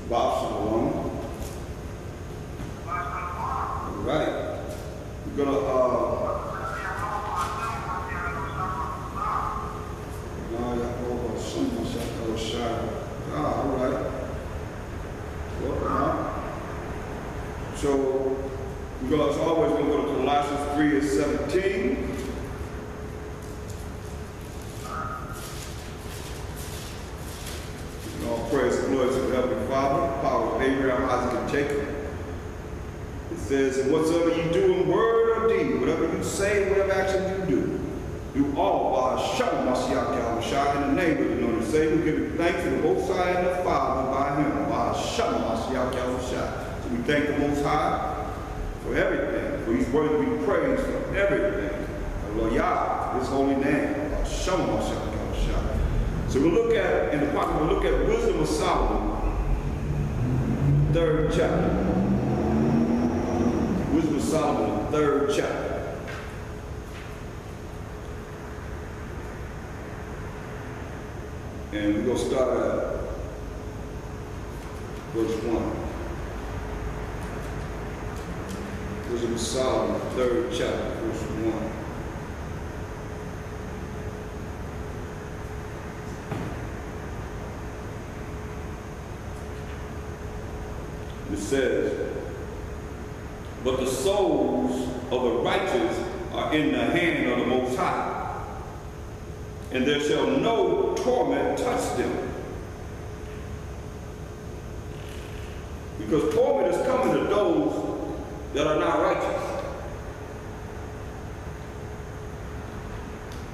Shalom. All right. We're gonna all right. Welcome. So we're gonna always gonna go to Colossians 3:17. All praise and glory to the Heavenly Father, power of Abraham, Isaac, and Jacob. It says, and whatsoever you do in word or deed, whatever you say, whatever action you do all by Hashem, Mashiach, in the name of the Lord and Savior. We give thanks to the Most High and the Father by Him, by Hashem, Mashiach. So we thank the Most High for everything, for He's worthy to be praised for everything. Hallelujah, His holy name, Hashem, Mashiach. So we'll look at, in the pocket, we'll look at Wisdom of Solomon, 3rd chapter. Wisdom of Solomon, 3rd chapter. And we're going to start at verse 1. Wisdom of Solomon, 3rd chapter, verse 1. It says, but the souls of the righteous are in the hand of the Most High, and there shall no torment touch them. Because torment is coming to those that are not righteous.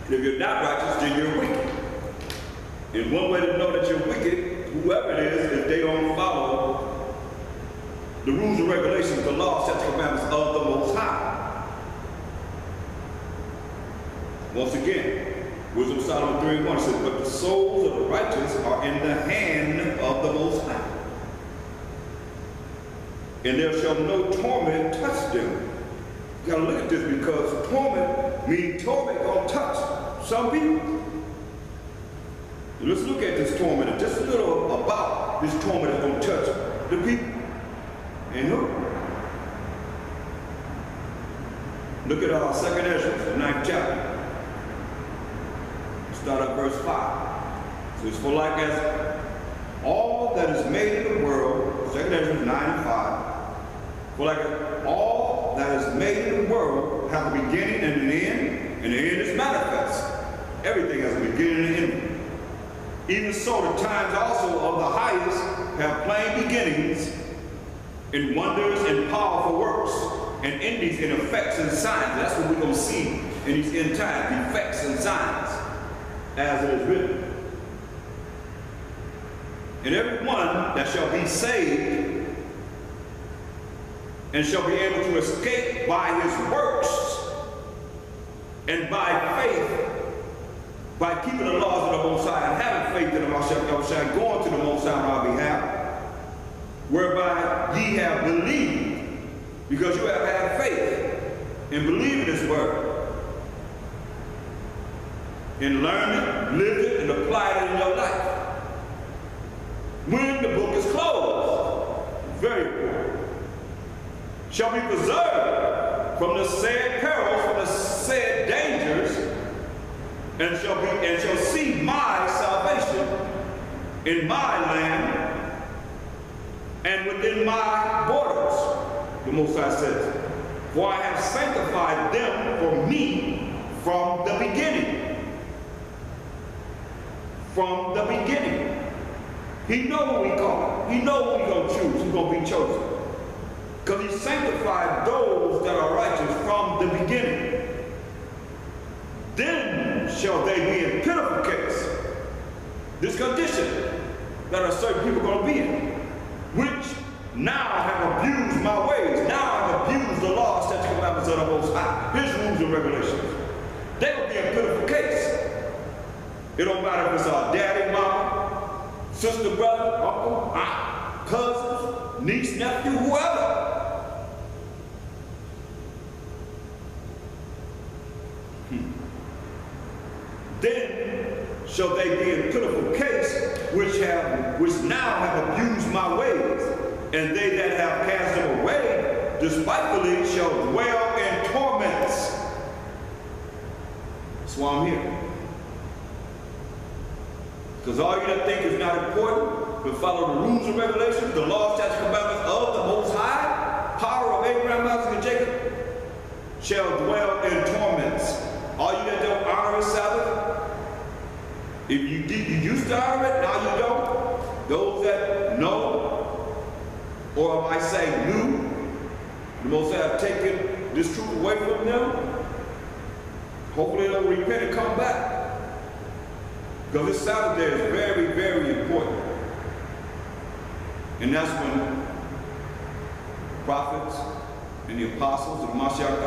And if you're not righteous, then you're wicked. And one way to know that you're wicked, whoever it is, if they don't follow the rules and regulations, the law, statutes, commandments of the Most High. Once again, Wisdom of Solomon 3:1 says, but the souls of the righteous are in the hand of the Most High, and there shall no torment touch them. You gotta look at this, because torment means torment gonna touch some people. Let's look at this torment, just a little about this torment that's gonna touch the people. And who? Look at 2nd Ezra, the 9th chapter. Start at verse 5. So it's for like as all that is made in the world, 2nd Ezra 9 and 5, for like as all that is made in the world have a beginning and an end, and the end is manifest. Everything has a beginning and an end. Even so, the times also of the highest have plain beginnings, in wonders and powerful works, and endings in effects and signs. That's what we're going to see in these end times, effects and signs, as it is written. And everyone that shall be saved and shall be able to escape by his works and by faith, by keeping the laws of the Most High and having faith in the Most High, going to the Most High on our behalf, whereby ye have believed, because you have had faith and believed in His word, and learned it, lived it, and applied it in your life. When the book is closed, very important, shall be preserved from the said perils, from the said dangers, and shall see my salvation in my land and within my borders, the Most High says, for I have sanctified them for me from the beginning. From the beginning. He knows what we call. He knows what we're going to choose. He's going to be chosen. Because He sanctified those that are righteous from the beginning. Then shall they be in pitiful case. This condition that a certain people are going to be in, which now have abused my ways, now have abused the law, statutes, commandments of the Most High, His rules and regulations. They will be in pitiful case. It don't matter if it's our daddy, mama, sister, brother, uncle, aunt, cousins, niece, nephew, whoever. Then shall they be in pitiful case which now have abused my ways, and they that have cast them away despitefully shall dwell in torments. That's why I'm here. Because all you that think is not important, but follow the rules and regulations, the law, statutes, commandments of the Most High, power of Abraham, Isaac, and Jacob, shall dwell in torments. All you that don't honor his Sabbath, if you used to honor it, now you don't. Those that know, or I say knew, the Most High have taken this truth away from them, hopefully they'll repent and come back. Because this Sabbath day is very, very important. And that's when prophets and the apostles and Mashiach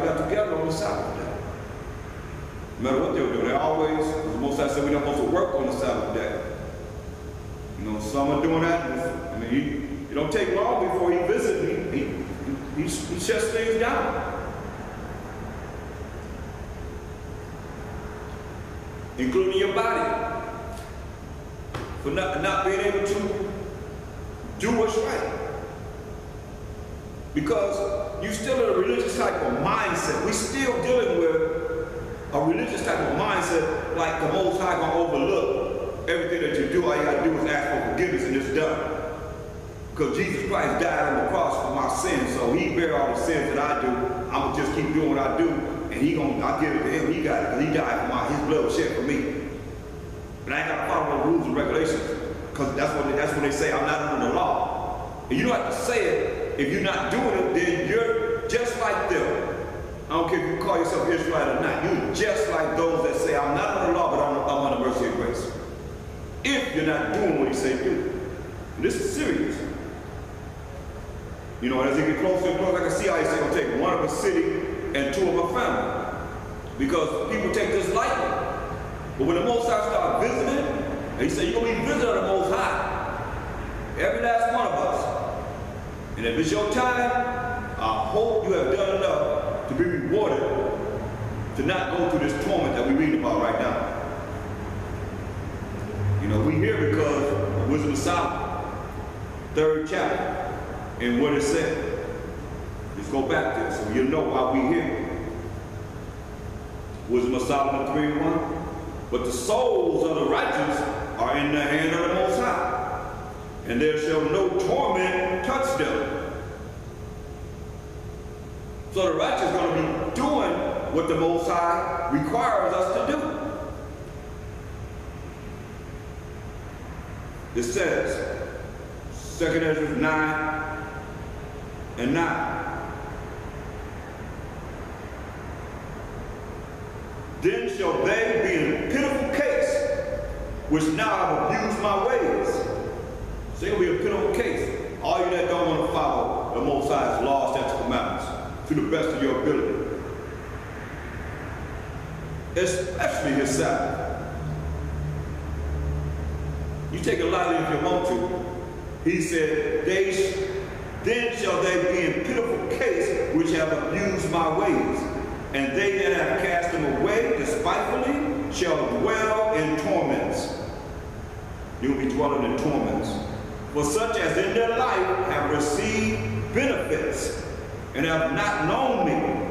got together on the Sabbath day. No matter what they were doing, they always, as the Most High said, we're not supposed to work on the Sabbath day. You know, some are doing that. I mean, it don't take long before he visits me. He shuts things down. Including your body, for not being able to do what's right. Because you're still in a religious type of mindset. We're still dealing with a religious type of mindset, like the Most High gonna overlook everything that you do. All you gotta do is ask for forgiveness and it's done. Because Jesus Christ died on the cross for my sins, so he bear all the sins that I do. I'm gonna just keep doing what I do. And I'll give it to him, he got it, because he died for his blood was shed for me. But I ain't got to follow the rules and regulations, because that's when they say I'm not under the law. And you don't have to say it. If you're not doing it, then you're just like them. I don't care if you call yourself Israelite or not. You're just like those that say I'm not under the law, but I'm under mercy and grace. If you're not doing what he said do. And this is serious. You know, as you get closer and closer, I can see how he's going to take one of a city and two of a family. Because people take this lightly. But when the Most High start visiting, he said, you're going to be visiting the Most High. Every last one of us. And if it's your time, I hope you have done enough to be rewarded to not go through this torment that we're reading about right now. You know, we here because of Wisdom of Solomon, 3rd chapter, and what it said. Let's go back there so you'll know why we're here. Wisdom of Solomon 3:1. But the souls of the righteous are in the hand of the Most High, and there shall no torment touch them. So the righteous is going to be doing what the Most High requires us to do. It says, 2 Ezra 9 and 9. Then shall they be in a pitiful case, which now have abused my ways. So they're going to be a pitiful case. All you that don't want to follow the Most High's laws, statutes, commandments to the best of your ability. Especially his Sabbath. You take it lightly if you want to. He said, then shall they be in pitiful case, which have abused my ways. And they that have cast them away despitefully shall dwell in torments. You'll be dwelling in torments. For such as in their life have received benefits and have not known me.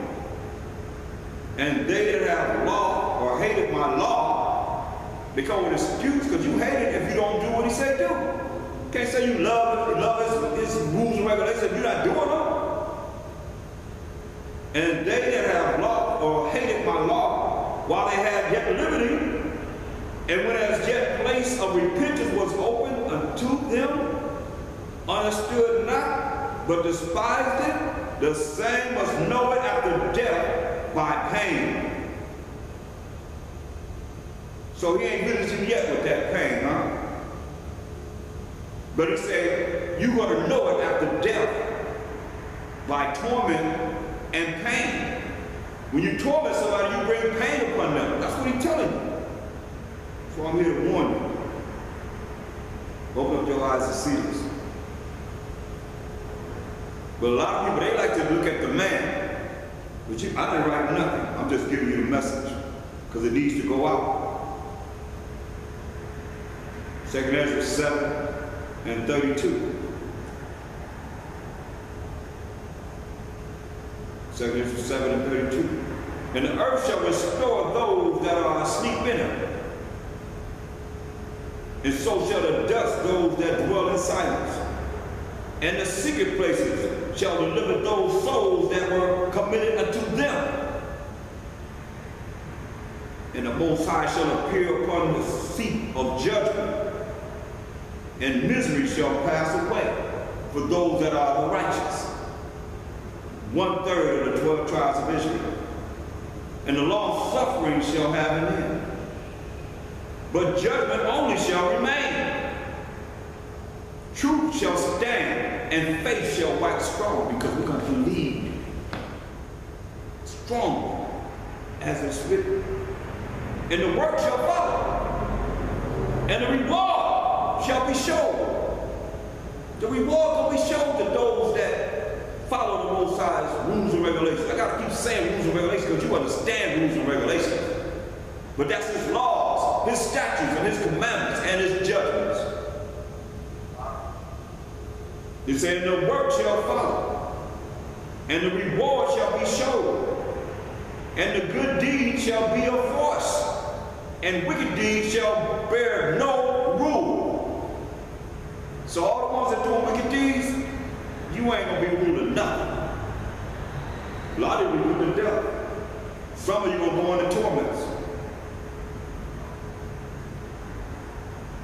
And they that have law or hated my law become an excuse because you hate it if you don't do what he said do. You can't say you love his rules and regulations if you're not doing them. And they that have loved or hated my law, while they had yet liberty, and when as yet place of repentance was open unto them, understood not, but despised it, the same must know it after death by pain. So he ain't visited yet with that pain, huh? But he said, you're going to know it after death by torment and pain. When you torment somebody, you bring pain upon them. That's what he's telling you. So I'm here to warn you. Open up your eyes to see this. But a lot of people, they like to look at the man. But I didn't write nothing. I'm just giving you the message. Because it needs to go out. 2nd Ezra 7 and 32. 2nd Ezra 7 and 32. And the earth shall restore those that are asleep in her. And so shall the dust those that dwell in silence. And the secret places shall deliver those souls that were committed unto them. And the Most High shall appear upon the seat of judgment, and misery shall pass away for those that are the righteous. 1/3 of the 12 tribes of Israel. And the long suffering shall have an end. But judgment only shall remain. Truth shall stand, and faith shall wax strong, because we're going to believe strong as it's written. And the work shall follow, and the reward shall be shown. The reward will be shown to those that follow the Most High's rules and regulations. I got to keep saying rules and regulations because you understand rules and regulations. But that's his laws, his statutes, and his commandments, and his judgments. He said, the work shall follow, and the reward shall be shown, and the good deed shall be of force, and wicked deeds shall bear no rule. So all the ones that doing wicked deeds, you ain't gonna be ruling nothing. A lot of you will rule the devil. Some of you gonna go into torments.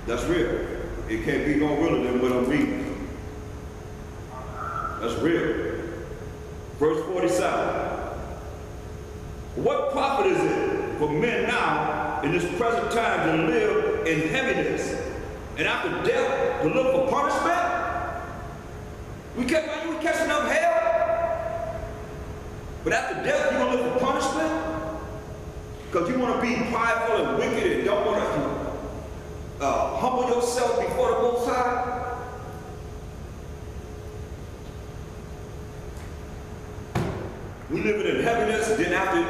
That's real. It can't be no realer than what I'm reading. That's real. Verse 47. What profit is it for men now in this present time to live in heaviness, and after death to look for punishment? We catching up hell, but after death you're going to look for punishment? Because you want to be prideful and wicked and don't want to humble yourself before the Most High? We living in heaviness, then after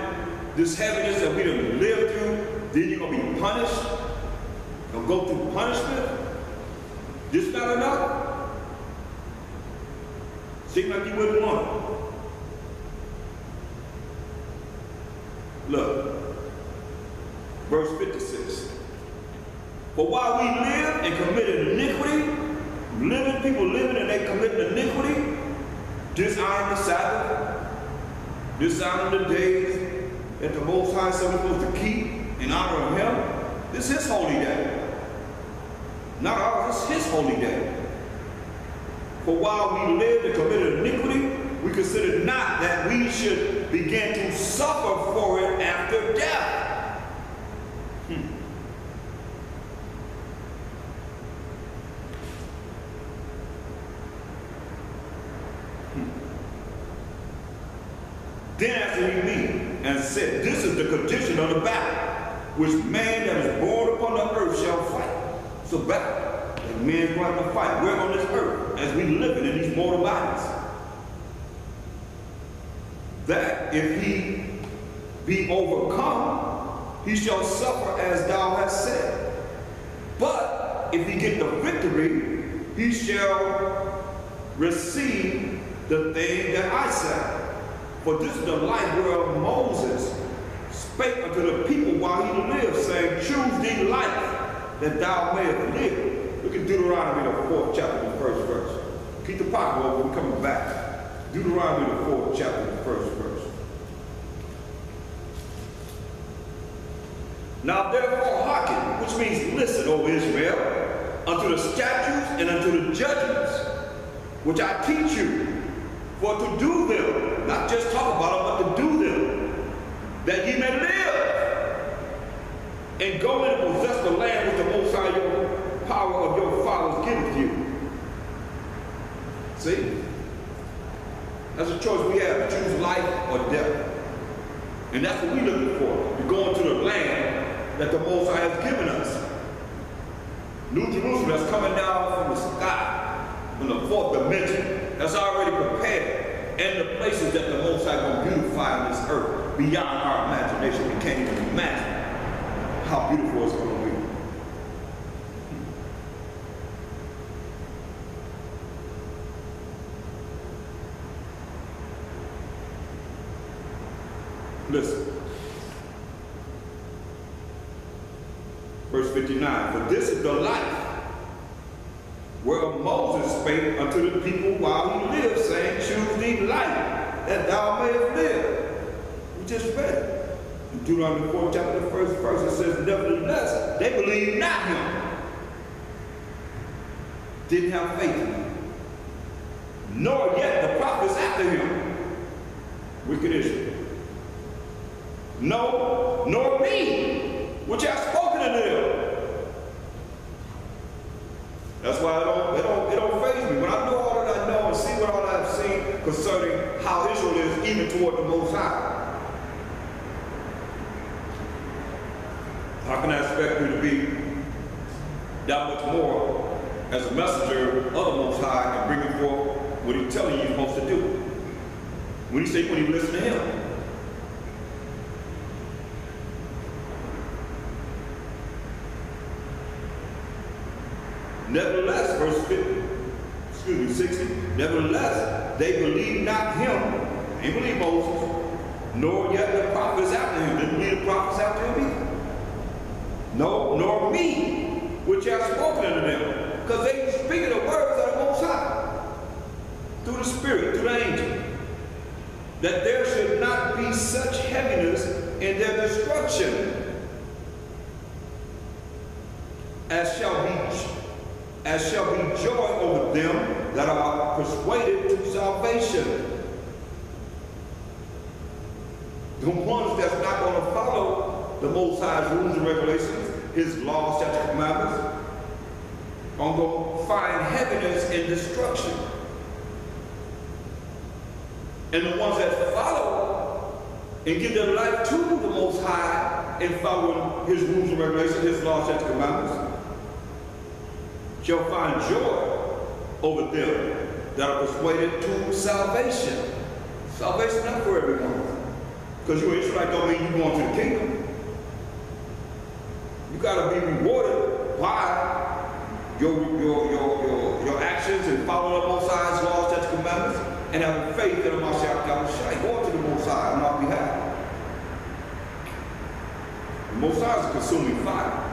this heaviness that we done lived through, then you're going to be punished. You're going to go through punishment. This not enough? Seems like you wouldn't want it. Look, verse 56. For while we live and committed iniquity, people living and they commit iniquity, dishonoring the Sabbath, dishonoring the days that the Most High said we're supposed to keep and honor Him. This is His holy day. Not ours, it's His holy day. For while we lived and committed iniquity, we considered not that we should begin to suffer for it after death. Then after he meet and said, this is the condition of the battle, which man that is born upon the earth shall fight. It's a battle that man's going to fight. We're on this earth as we live in these mortal bodies. That if he be overcome, he shall suffer as thou hast said. But if he get the victory, he shall receive the thing that I said. For this is the life whereof Moses spake unto the people while he lived, saying, choose thee life, that thou mayest live. Look at Deuteronomy, the 4th chapter, the 1st verse. Keep the pocket open, we're coming back. Deuteronomy, the 4th chapter, the 1st verse. Now therefore hearken, which means listen, O Israel, unto the statutes and unto the judgments, which I teach you, for to do them, not just talk about them, but to do them, that ye may live, and go in and possess the land which the Most High, your power of your fathers giveth you. See? That's a choice we have, to choose life or death. And that's what we're looking for, to go into the land that the Most High has given us. New Jerusalem that's coming down from the sky, from the 4th dimension. That's already prepared, and the places that the Most High will beautify on this earth beyond our imagination. We can't even imagine how beautiful it's going to be. Listen. Verse 59, for this is the life whereof Moses spake unto the people while he lived, saying, choose thee life, that thou mayest live. We just read it. In Deuteronomy 4 chapter, the first verse, it says, nevertheless, they believed not him. Didn't have faith in him. Nor yet the prophets after him. Wicked Israel. No, nor me, which have spoken unto them. That's why it don't faze me. When I know all that I know and see what all I have seen concerning how Israel is even toward the Most High, how can I expect you to be that much more as a messenger of the Most High and bringing forth what he's telling you you're supposed to do? When he say when you listen to him. Nevertheless, verse 60, nevertheless, they believe not him, they believe Moses, nor yet the prophets after him. Didn't believe the prophets after him either. No, nor me, which have spoken unto them. Because they speak the words of the Most High, through the Spirit, through the angel, that there should not be such heaviness in their destruction as shall be joy over them that are persuaded to salvation. The ones that's not going to follow the Most High's rules and regulations, his laws, statutes, and commandments, are going to find heaviness and destruction. And the ones that follow and give their life to the Most High in following his rules and regulations, his laws, statutes, and commandments, shall find joy over them that are persuaded to salvation. Salvation not for everyone. Because you're an Israelite don't mean you're going to the kingdom. You got to be rewarded by your actions and following the Most High's laws, statutes, and commandments, and having faith in the Mashiach, going to the Most High on our behalf. The Most High is a consuming fire.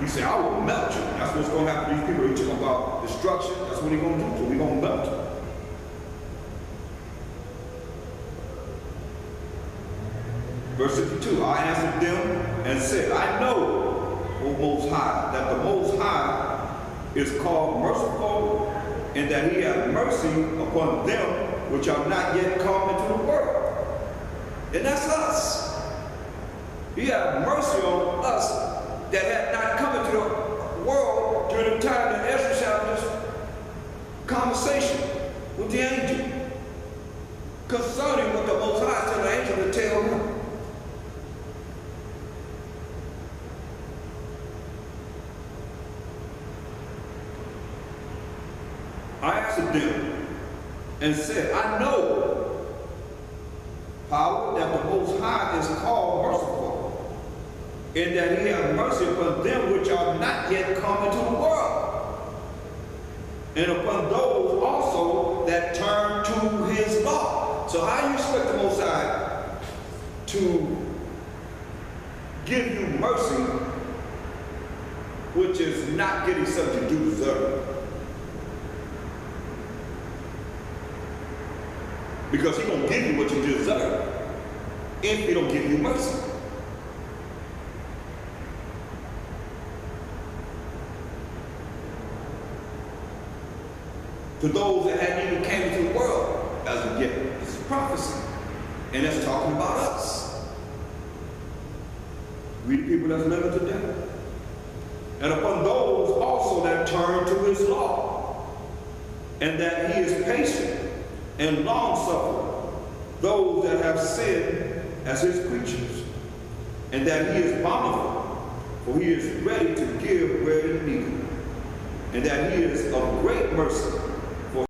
He said, I will melt you. That's what's going to happen to these people. He talking about destruction. That's what he's going to do. So we're going to melt you. Verse 52, I answered them and said, I know, O Most High, that the Most High is called merciful, and that he hath mercy upon them which are not yet come into the world. And that's us. He hath mercy on us that had not come into the world during the time that Ezra had this conversation with the angel concerning what the Most High told the angel to tell him. I answered them and said, I know, power, that the Most High is called merciful, and that he hath mercy upon them which are not yet come into the world, and upon those also that turn to his law. So how do you expect the Most High to give you mercy, which is not getting something you deserve? Because he don't give you what you deserve if he don't give you mercy. To those that hadn't even came into the world as of yet. This is prophecy. And that's talking about us. We the people that's living today. And upon those also that turn to his law, and that he is patient and long-suffering those that have sinned as his creatures, and that he is bountiful, for he is ready to give where it is needed, and that he is of great mercy,